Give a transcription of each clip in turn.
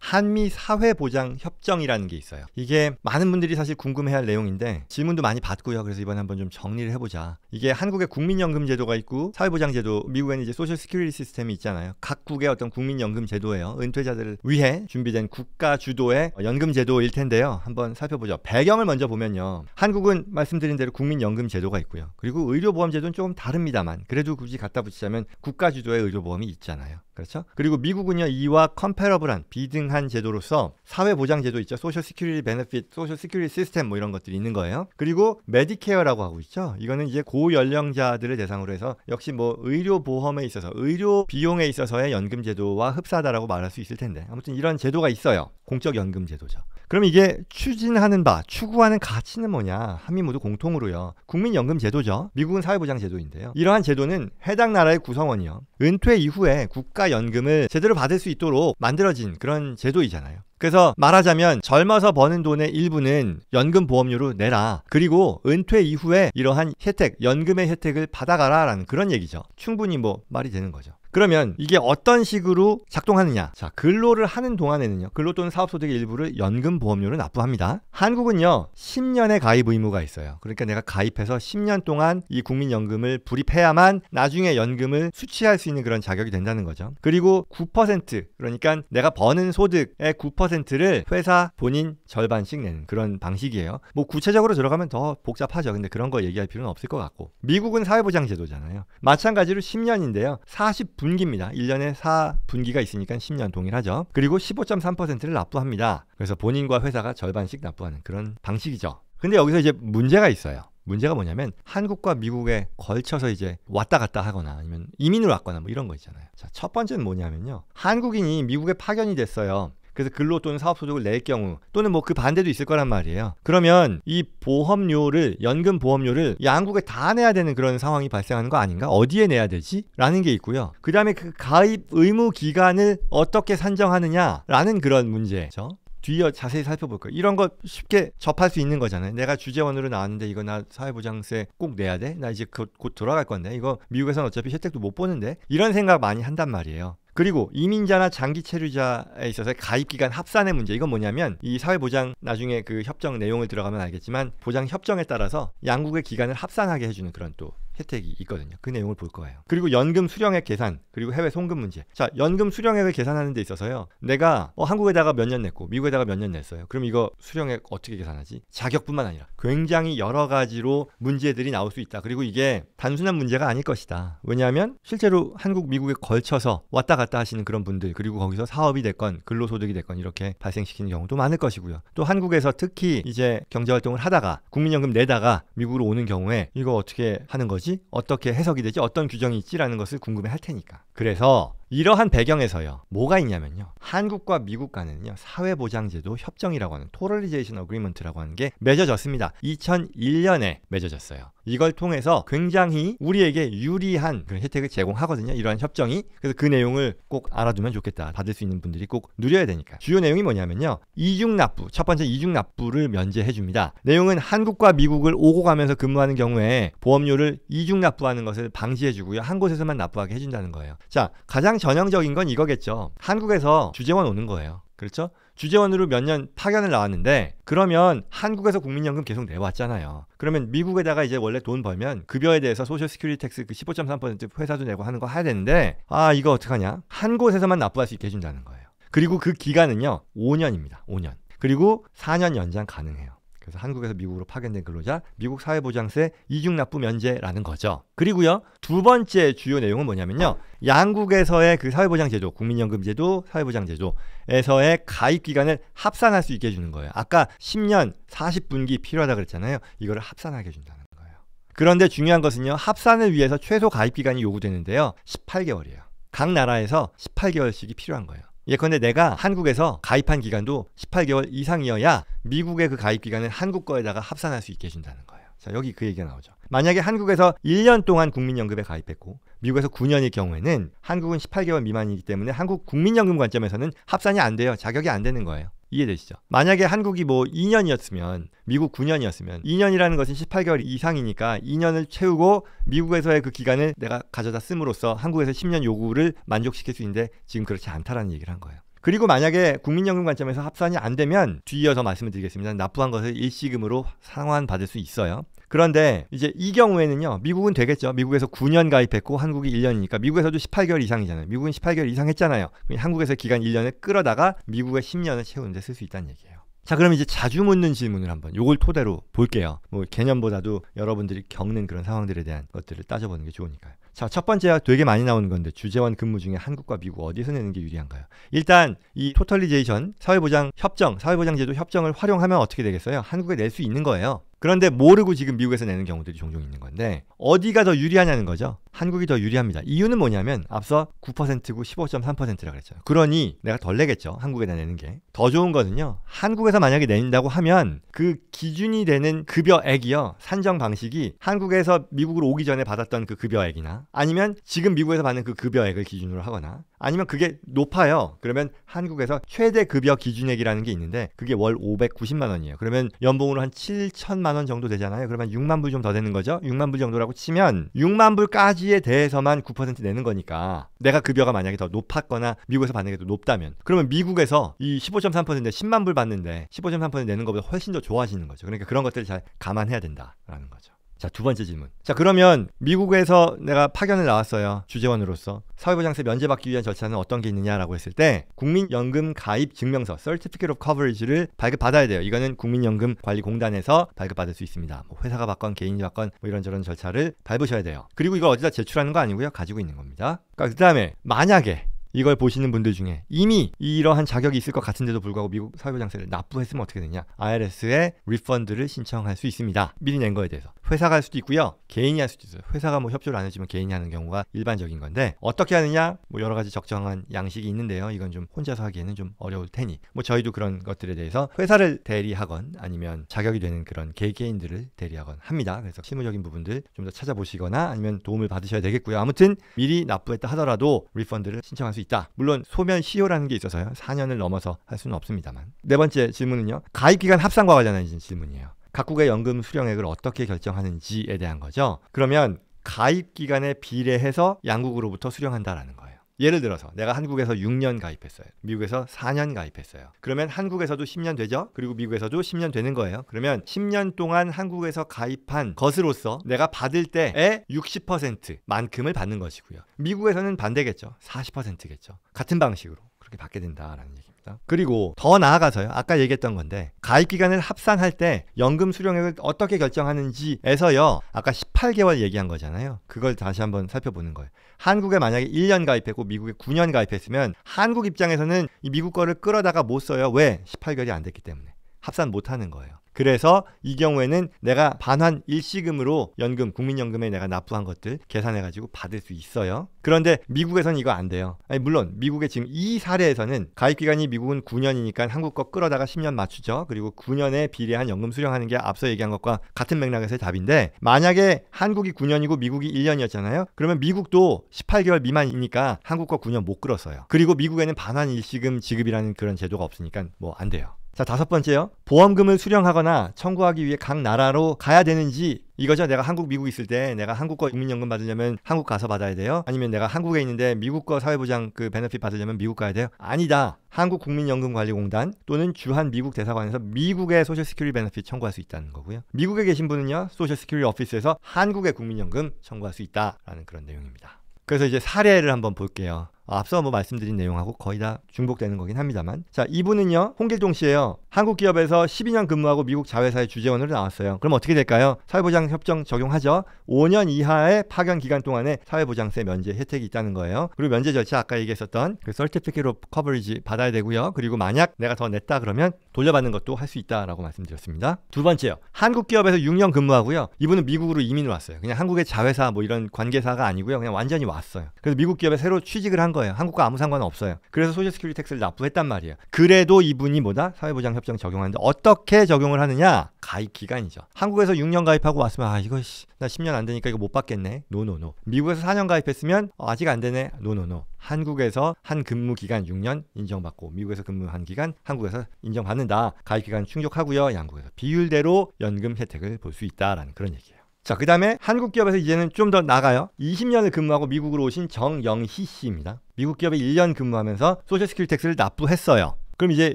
한미 사회보장협정이라는 게 있어요. 이게 많은 분들이 사실 궁금해할 내용인데 질문도 많이 받고요. 그래서 이번에 한번 좀 정리를 해보자. 이게 한국에 국민연금 제도가 있고 사회보장제도, 미국에는 이제 소셜 시큐리티 시스템이 있잖아요. 각국의 어떤 국민연금 제도예요. 은퇴자들을 위해 준비된 국가 주도의 연금 제도일 텐데요. 한번 살펴보죠. 배경을 먼저 보면요. 한국은 말씀드린 대로 국민연금 제도가 있고요. 그리고 의료보험 제도는 조금 다릅니다만 그래도 굳이 갖다 붙이자면 국가 주도의 의료보험이 있잖아요. 그렇죠? 그리고 미국은요, 이와 컴패러블한 비등한 제도로서 사회보장제도 있죠. 소셜 시큐리티 베네핏, 소셜 시큐리티 시스템 뭐 이런 것들이 있는 거예요. 그리고 메디케어라고 하고 있죠. 이거는 이제 고연령자들을 대상으로 해서 역시 뭐 의료보험에 있어서 의료 비용에 있어서의 연금제도와 흡사하다라고 말할 수 있을 텐데 아무튼 이런 제도가 있어요. 공적 연금 제도죠. 그럼 이게 추진하는 바, 추구하는 가치는 뭐냐? 한미 모두 공통으로요. 국민연금 제도죠. 미국은 사회보장 제도인데요. 이러한 제도는 해당 나라의 구성원이요. 은퇴 이후에 국가연금을 제대로 받을 수 있도록 만들어진 그런 제도이잖아요. 그래서 말하자면 젊어서 버는 돈의 일부는 연금 보험료로 내라. 그리고 은퇴 이후에 이러한 혜택, 연금의 혜택을 받아가라 라는 그런 얘기죠. 충분히 뭐 말이 되는 거죠. 그러면 이게 어떤 식으로 작동하느냐? 자, 근로를 하는 동안에는요. 근로 또는 사업소득의 일부를 연금보험료로 납부합니다. 한국은요. 10년의 가입 의무가 있어요. 그러니까 내가 가입해서 10년 동안 이 국민연금을 불입해야만 나중에 연금을 수취할 수 있는 그런 자격이 된다는 거죠. 그리고 9% 그러니까 내가 버는 소득의 9%를 회사 본인 절반씩 내는 그런 방식이에요. 뭐 구체적으로 들어가면 더 복잡하죠. 근데 그런 거 얘기할 필요는 없을 것 같고. 미국은 사회보장 제도잖아요. 마찬가지로 10년인데요. 40분기입니다. 1년에 4분기가 있으니까 10년 동일하죠. 그리고 15.3%를 납부합니다. 그래서 본인과 회사가 절반씩 납부하는 그런 방식이죠. 근데 여기서 이제 문제가 있어요. 문제가 뭐냐면 한국과 미국에 걸쳐서 이제 왔다 갔다 하거나 아니면 이민을 왔거나 뭐 이런 거 있잖아요. 자, 첫 번째는 뭐냐면요. 한국인이 미국에 파견이 됐어요. 그래서 근로 또는 사업소득을 낼 경우 또는 뭐 그 반대도 있을 거란 말이에요. 그러면 이 보험료를 연금 보험료를 양국에 다 내야 되는 그런 상황이 발생하는 거 아닌가? 어디에 내야 되지? 라는 게 있고요. 그 다음에 그 가입 의무 기간을 어떻게 산정하느냐라는 그런 문제죠. 뒤에 자세히 살펴볼 거예요. 이런 거 쉽게 접할 수 있는 거잖아요. 내가 주재원으로 나왔는데 이거 나 사회보장세 꼭 내야 돼? 나 이제 곧 돌아갈 건데 이거 미국에서는 어차피 혜택도 못 보는데 이런 생각 많이 한단 말이에요. 그리고 이민자나 장기 체류자에 있어서 가입기간 합산의 문제. 이건 뭐냐면 이 사회보장 나중에 그 협정 내용을 들어가면 알겠지만 보장 협정에 따라서 양국의 기간을 합산하게 해주는 그런 또 혜택이 있거든요. 그 내용을 볼 거예요. 그리고 연금 수령액 계산, 그리고 해외 송금 문제. 자, 연금 수령액을 계산하는 데 있어서요. 내가 한국에다가 몇 년 냈고 미국에다가 몇 년 냈어요. 그럼 이거 수령액 어떻게 계산하지? 자격뿐만 아니라 굉장히 여러 가지로 문제들이 나올 수 있다. 그리고 이게 단순한 문제가 아닐 것이다. 왜냐하면 실제로 한국, 미국에 걸쳐서 왔다 갔다 하시는 그런 분들, 그리고 거기서 사업이 됐건 근로소득이 됐건 이렇게 발생시키는 경우도 많을 것이고요. 또 한국에서 특히 이제 경제활동을 하다가 국민연금 내다가 미국으로 오는 경우에 이거 어떻게 하는 거지? 어떻게 해석이 되지? 어떤 규정이 있지라는 것을 궁금해 할 테니까. 그래서 이러한 배경에서요. 뭐가 있냐면요. 한국과 미국 간에는요. 사회보장제도 협정이라고 하는 토럴리제이션 어그리먼트라고 하는 게 맺어졌습니다. 2001년에 맺어졌어요. 이걸 통해서 굉장히 우리에게 유리한 그런 혜택을 제공하거든요. 이러한 협정이. 그래서 그 내용을 꼭 알아두면 좋겠다. 받을 수 있는 분들이 꼭 누려야 되니까. 주요 내용이 뭐냐면요. 이중납부. 첫 번째 이중납부를 면제해 줍니다. 내용은 한국과 미국을 오고 가면서 근무하는 경우에 보험료를 이중납부하는 것을 방지해 주고요. 한 곳에서만 납부하게 해준다는 거예요. 자, 가장 전형적인 건 이거겠죠. 한국에서 주재원 오는 거예요. 그렇죠? 주재원으로 몇 년 파견을 나왔는데 그러면 한국에서 국민연금 계속 내왔잖아요. 그러면 미국에다가 이제 원래 돈 벌면 급여에 대해서 소셜 시큐리티 텍스 그 15.3% 회사도 내고 하는 거 해야 되는데 이거 어떡하냐? 한 곳에서만 납부할 수 있게 해준다는 거예요. 그리고 그 기간은요. 5년입니다. 5년. 그리고 4년 연장 가능해요. 그래서 한국에서 미국으로 파견된 근로자 미국 사회보장세 이중납부 면제라는 거죠. 그리고요. 두 번째 주요 내용은 뭐냐면요. 양국에서의 그 사회보장제도, 국민연금제도, 사회보장제도에서의 가입기간을 합산할 수 있게 해주는 거예요. 아까 10년 40분기 필요하다 그랬잖아요. 이거를 합산하게 해준다는 거예요. 그런데 중요한 것은요. 합산을 위해서 최소 가입기간이 요구되는데요. 18개월이에요. 각 나라에서 18개월씩이 필요한 거예요. 예컨대 내가 한국에서 가입한 기간도 18개월 이상이어야 미국의 그 가입 기간을 한국 거에다가 합산할 수 있게 해준다는 거예요. 자, 여기 그 얘기가 나오죠. 만약에 한국에서 1년 동안 국민연금에 가입했고 미국에서 9년일 경우에는 한국은 18개월 미만이기 때문에 한국 국민연금 관점에서는 합산이 안 돼요. 자격이 안 되는 거예요. 이해되시죠? 만약에 한국이 뭐 2년이었으면 미국 9년이었으면 2년이라는 것은 18개월 이상이니까 2년을 채우고 미국에서의 그 기간을 내가 가져다 씀으로써 한국에서 10년 요구를 만족시킬 수 있는데 지금 그렇지 않다라는 얘기를 한 거예요. 그리고 만약에 국민연금 관점에서 합산이 안 되면 뒤이어서 말씀을 드리겠습니다. 납부한 것을 일시금으로 상환받을 수 있어요. 그런데 이제 이 경우에는요, 미국은 되겠죠. 미국에서 9년 가입했고 한국이 1년이니까 미국에서도 18개월 이상이잖아요. 미국은 18개월 이상 했잖아요. 한국에서 기간 1년을 끌어다가 미국의 10년을 채우는데 쓸 수 있다는 얘기예요. 자, 그럼 이제 자주 묻는 질문을 한번 요걸 토대로 볼게요. 뭐 개념보다도 여러분들이 겪는 그런 상황들에 대한 것들을 따져보는 게 좋으니까요. 자, 첫 번째가 되게 많이 나오는 건데, 주재원 근무 중에 한국과 미국 어디서 내는 게 유리한가요? 일단 이 토털리제이션 사회보장 협정, 사회보장제도 협정을 활용하면 어떻게 되겠어요? 한국에 낼 수 있는 거예요. 그런데 모르고 지금 미국에서 내는 경우들이 종종 있는 건데, 어디가 더 유리하냐는 거죠. 한국이 더 유리합니다. 이유는 뭐냐면 앞서 9%고 15.3%라 그랬잖아요. 그러니 내가 덜 내겠죠. 한국에다 내는 게. 더 좋은 거는요, 한국에서 만약에 낸다고 하면 그 기준이 되는 급여액이요, 산정 방식이 한국에서 미국으로 오기 전에 받았던 그 급여액이나 아니면 지금 미국에서 받는 그 급여액을 기준으로 하거나 아니면 그게 높아요. 그러면 한국에서 최대 급여 기준액이라는 게 있는데 그게 월 590만 원이에요. 그러면 연봉으로 한 7천만 원 정도 되잖아요. 그러면 6만 불 좀 더 되는 거죠. 6만 불 정도라고 치면 6만 불까지에 대해서만 9% 내는 거니까, 내가 급여가 만약에 더 높았거나 미국에서 받는 게 더 높다면, 그러면 미국에서 이 15.3%인데 10만 불 받는데 15.3% 내는 것보다 훨씬 더 좋아지는 거죠. 그러니까 그런 것들을 잘 감안해야 된다라는 거죠. 자, 두 번째 질문. 자, 그러면 미국에서 내가 파견을 나왔어요. 주재원으로서. 사회보장세 면제받기 위한 절차는 어떤 게 있느냐라고 했을 때 국민연금 가입 증명서 Certificate of Coverage를 발급받아야 돼요. 이거는 국민연금관리공단에서 발급받을 수 있습니다. 뭐 회사가 받건 개인이 받건 뭐 이런저런 절차를 밟으셔야 돼요. 그리고 이걸 어디다 제출하는 거 아니고요. 가지고 있는 겁니다. 그 다음에 만약에 이걸 보시는 분들 중에 이미 이러한 자격이 있을 것 같은데도 불구하고 미국 사회보장세를 납부했으면 어떻게 되냐? IRS에 리펀드를 신청할 수 있습니다. 미리 낸 거에 대해서. 회사가 할 수도 있고요. 개인이 할 수도 있어요. 회사가 뭐 협조를 안 해주면 개인이 하는 경우가 일반적인 건데, 어떻게 하느냐? 뭐 여러 가지 적정한 양식이 있는데요. 이건 좀 혼자서 하기에는 좀 어려울 테니 뭐 저희도 그런 것들에 대해서 회사를 대리하건 아니면 자격이 되는 그런 개개인들을 대리하건 합니다. 그래서 실무적인 부분들 좀 더 찾아보시거나 아니면 도움을 받으셔야 되겠고요. 아무튼 미리 납부했다 하더라도 리펀드를 신청할 수 있다. 물론 소멸 시효라는 게 있어서요. 4년을 넘어서 할 수는 없습니다만. 네 번째 질문은요, 가입기간 합산과 관련한 질문이에요. 각국의 연금 수령액을 어떻게 결정하는지에 대한 거죠. 그러면 가입 기간에 비례해서 양국으로부터 수령한다라는 거예요. 예를 들어서 내가 한국에서 6년 가입했어요. 미국에서 4년 가입했어요. 그러면 한국에서도 10년 되죠. 그리고 미국에서도 10년 되는 거예요. 그러면 10년 동안 한국에서 가입한 것으로서 내가 받을 때의 60%만큼을 받는 것이고요. 미국에서는 반대겠죠. 40%겠죠. 같은 방식으로 그렇게 받게 된다라는 얘기입니다. 그리고 더 나아가서요, 아까 얘기했던 건데 가입기간을 합산할 때 연금 수령액을 어떻게 결정하는지에서요, 아까 18개월 얘기한 거잖아요. 그걸 다시 한번 살펴보는 거예요. 한국에 만약에 1년 가입했고 미국에 9년 가입했으면 한국 입장에서는 이 미국 거를 끌어다가 못 써요. 왜? 18개월이 안 됐기 때문에 합산 못 하는 거예요. 그래서 이 경우에는 내가 반환 일시금으로 연금, 국민연금에 내가 납부한 것들 계산해가지고 받을 수 있어요. 그런데 미국에서는 이거 안 돼요. 아니, 물론 미국의 지금 이 사례에서는 가입기간이 미국은 9년이니까 한국 거 끌어다가 10년 맞추죠. 그리고 9년에 비례한 연금 수령하는 게 앞서 얘기한 것과 같은 맥락에서의 답인데, 만약에 한국이 9년이고 미국이 1년이었잖아요. 그러면 미국도 18개월 미만이니까 한국 거 9년 못 끌었어요. 그리고 미국에는 반환 일시금 지급이라는 그런 제도가 없으니까 뭐 안 돼요. 자, 다섯 번째요. 보험금을 수령하거나 청구하기 위해 각 나라로 가야 되는지, 이거죠. 내가 한국, 미국 있을 때 내가 한국 거 국민연금 받으려면 한국 가서 받아야 돼요? 아니면 내가 한국에 있는데 미국 거 사회보장 그 베네핏 받으려면 미국 가야 돼요? 아니다. 한국 국민연금관리공단 또는 주한 미국 대사관에서 미국의 소셜 시큐리티 베네핏 청구할 수 있다는 거고요. 미국에 계신 분은요, 소셜 시큐리티 오피스에서 한국의 국민연금 청구할 수 있다라는 그런 내용입니다. 그래서 이제 사례를 한번 볼게요. 앞서 뭐 말씀드린 내용하고 거의 다 중복되는 거긴 합니다만, 자, 이분은요, 홍길동 씨예요. 한국 기업에서 12년 근무하고 미국 자회사의 주재원으로 나왔어요. 그럼 어떻게 될까요? 사회보장 협정 적용하죠. 5년 이하의 파견 기간 동안에 사회보장세 면제 혜택이 있다는 거예요. 그리고 면제 절차 아까 얘기했었던 그 Certificate of Coverage 받아야 되고요. 그리고 만약 내가 더 냈다 그러면 돌려받는 것도 할 수 있다라고 말씀드렸습니다. 두 번째요. 한국 기업에서 6년 근무하고요. 이분은 미국으로 이민을 왔어요. 그냥 한국의 자회사 뭐 이런 관계사가 아니고요. 그냥 완전히 왔어요. 그래서 미국 기업에 새로 취직을 한 거예요. 한국과 아무 상관 없어요. 그래서 소셜 시큐리티 텍스를 납부했단 말이에요. 그래도 이분이 뭐다? 사회보장 협정 적용하는데 어떻게 적용을 하느냐? 가입 기간이죠. 한국에서 6년 가입하고 왔으면 이거 나 10년 안 되니까 이거 못 받겠네. 노노노. 미국에서 4년 가입했으면 아직 안 되네. 노노노. 한국에서 한 근무 기간 6년 인정받고 미국에서 근무한 기간 한국에서 인정받는다. 가입 기간 충족하고요. 양국에서 비율대로 연금 혜택을 볼 수 있다라는 그런 얘기예요. 자, 그 다음에 한국 기업에서 이제는 좀 더 나가요. 20년을 근무하고 미국으로 오신 정영희 씨입니다. 미국 기업에 1년 근무하면서 소셜시큐리티 텍스를 납부했어요. 그럼 이제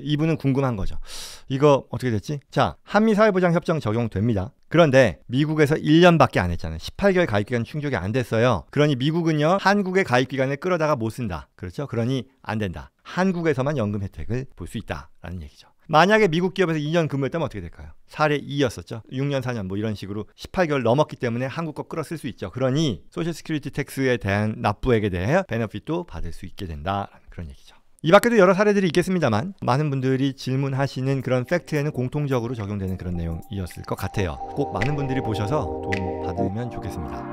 이분은 궁금한 거죠. 이거 어떻게 됐지? 자, 한미 사회보장협정 적용됩니다. 그런데 미국에서 1년밖에 안 했잖아요. 18개월 가입기간 충족이 안 됐어요. 그러니 미국은요, 한국의 가입기간을 끌어다가 못 쓴다. 그렇죠? 그러니 안 된다. 한국에서만 연금 혜택을 볼 수 있다라는 얘기죠. 만약에 미국 기업에서 2년 근무했다면 어떻게 될까요? 사례 2였었죠. 6년, 4년 뭐 이런 식으로 18개월 넘었기 때문에 한국 거 끌어 쓸 수 있죠. 그러니 소셜 시큐리티 텍스에 대한 납부액에 대해 베너핏도 받을 수 있게 된다라는 그런 얘기죠. 이 밖에도 여러 사례들이 있겠습니다만 많은 분들이 질문하시는 그런 팩트에는 공통적으로 적용되는 그런 내용이었을 것 같아요. 꼭 많은 분들이 보셔서 도움 받으면 좋겠습니다.